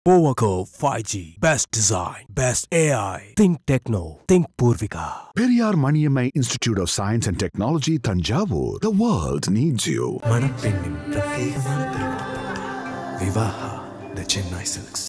Powerco 5G. Best design. Best AI. Think Techno. Think Purvika. Periyar Maniammai Institute of Science and Technology, Thanjavur. The world needs you. மணப்பெண்ணின் பிரத்யேகமான திருமணம். Vivaha the Chennai Silks.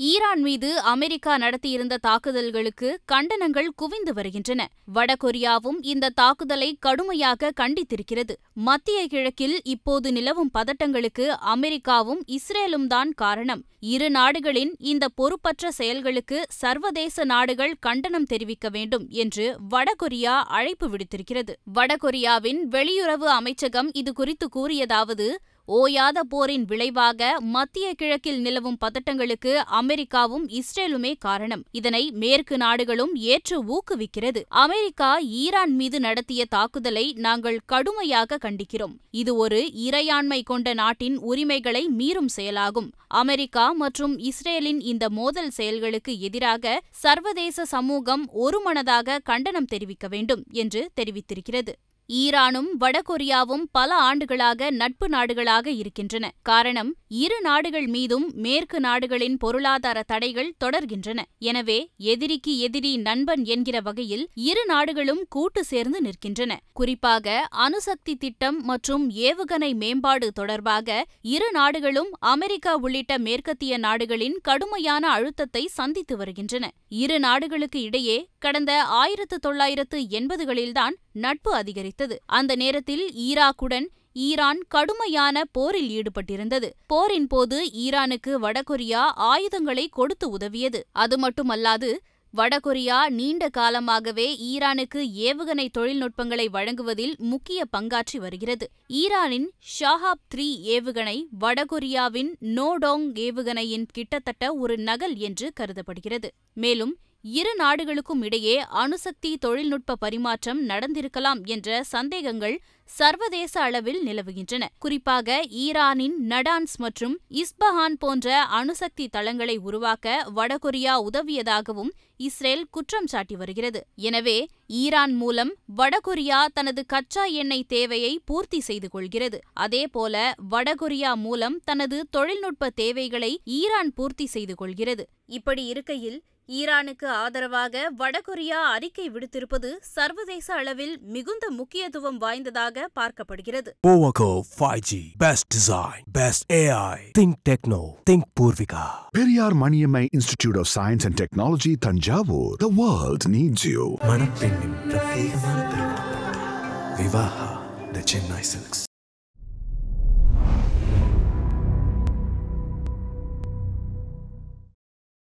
Iran மீது America நடத்தியிருந்த தாக்குதல்களுக்கு கண்டனங்கள் குவிந்து வருகின்றன. வடகொரியாவும் இந்த தாக்குதலை கடுமையாக கண்டித்திருக்கிறது. மத்திய கிழக்கில் இப்போது நிலவும் பதட்டங்களுக்கு அமெரிக்காவும் இஸ்ரேலும் தான் காரணம். இரு நாடுகளின் இந்த பொறுப்பற்ற செயல்களுக்கு சர்வதேச நாடுகள் கண்டனம் தெரிவிக்க வேண்டும் என்று வடகொரியா அழைப்பு விடுத்திருக்கிறது. வடகொரியாவின் வெளியுறவு அமைச்சகம் இதுகுறித்து கூறியதாவது: ஓயாத போரின் விளைவாக மத்திய கிழக்கில் நிலவும் பதட்டங்களுக்கு அமெரிக்காவும் இஸ்ரேலுமே காரணம். இதனை மேற்கு நாடுகளும் ஏற்று ஊக்குவிக்கிறது. அமெரிக்கா ஈரான் மீது நடத்திய தாக்குதலை நாங்கள் கடுமையாக கண்டிக்கிறோம். இது ஒரு இறையாண்மை கொண்ட நாட்டின் உரிமைகளை மீறும் செயலாகும். அமெரிக்கா மற்றும் இஸ்ரேலின் இந்த மோதல் செயல்களுக்கு எதிராக சர்வதேச சமூகம் ஒருமனதாக கண்டனம் தெரிவிக்க வேண்டும் என்று தெரிவித்திருக்கிறது. ஈரானும் வடகொரியாவும் பல ஆண்டுகளாக நட்பு நாடுகளாக இருக்கின்றன. காரணம், இரு நாடுகள் மீதும் மேற்கு நாடுகளின் பொருளாதார தடைகள் தொடர்கின்றன. எனவே எதிரிக்கு எதிரி நண்பன் என்கிற வகையில் இரு நாடுகளும் கூட்டு சேர்ந்து நிற்கின்றன. குறிப்பாக அணுசக்தி திட்டம் மற்றும் ஏவுகணை மேம்பாடு தொடர்பாக இரு நாடுகளும் அமெரிக்கா உள்ளிட்ட மேற்கத்திய நாடுகளின் கடுமையான அழுத்தத்தை சந்தித்து வருகின்றன. இரு நாடுகளுக்கு இடையே கடந்த 1980களில்தான் நட்பு அதிகரித்தது. அந்த நேரத்தில் ஈராக்குடன் ஈரான் கடுமையான போரில் ஈடுபட்டிருந்தது. போரின் போது ஈரானுக்கு வடகொரியா ஆயுதங்களை கொடுத்து உதவியது. அது மட்டுமல்லாது, வடகொரியா நீண்ட காலமாகவே ஈரானுக்கு ஏவுகணை தொழில்நுட்பங்களை வழங்குவதில் முக்கிய பங்காற்றி வருகிறது. ஈரானின் ஷாஹாப் 3 ஏவுகணை வடகொரியாவின் நோடோங் ஏவுகணையின் கிட்டத்தட்ட ஒரு நகல் என்று கருதப்படுகிறது. மேலும் இரு நாடுகளுக்கும் இடையே அணுசக்தி தொழில்நுட்ப பரிமாற்றம் நடந்திருக்கலாம் என்ற சந்தேகங்கள் சர்வதேச அளவில் நிலவுகின்றன. குறிப்பாக ஈரானின் நடான்ஸ் மற்றும் இஸ்பஹான் போன்ற அணுசக்தி தளங்களை உருவாக்க வடகொரியா உதவியதாகவும் இஸ்ரேல் குற்றம் சாட்டி வருகிறது. எனவே ஈரான் மூலம் வடகொரியா தனது கச்சா எண்ணெய் தேவையை பூர்த்தி செய்து கொள்கிறது. அதேபோல வடகொரியா மூலம் தனது தொழில்நுட்ப தேவைகளை ஈரான் பூர்த்தி செய்து கொள்கிறது. இப்படி இருக்கையில் ஈரானுக்கு ஆதரவாக வடகொரியா அறிக்கை விடுத்திருப்பது சர்வதேச அளவில் மிகுந்த முக்கியத்துவம் வாய்ந்ததாக பார்க்கப்படுகிறது. Powerco 5G. Best design. Best AI. Think Techno. Think Purvika. Periyar Maniammai Institute of Science and Technology, Thanjavur. The world needs you. மணப்பெண்ணின் பிரத்யேகமான திருமணம். Vivaha the Chennai Silks.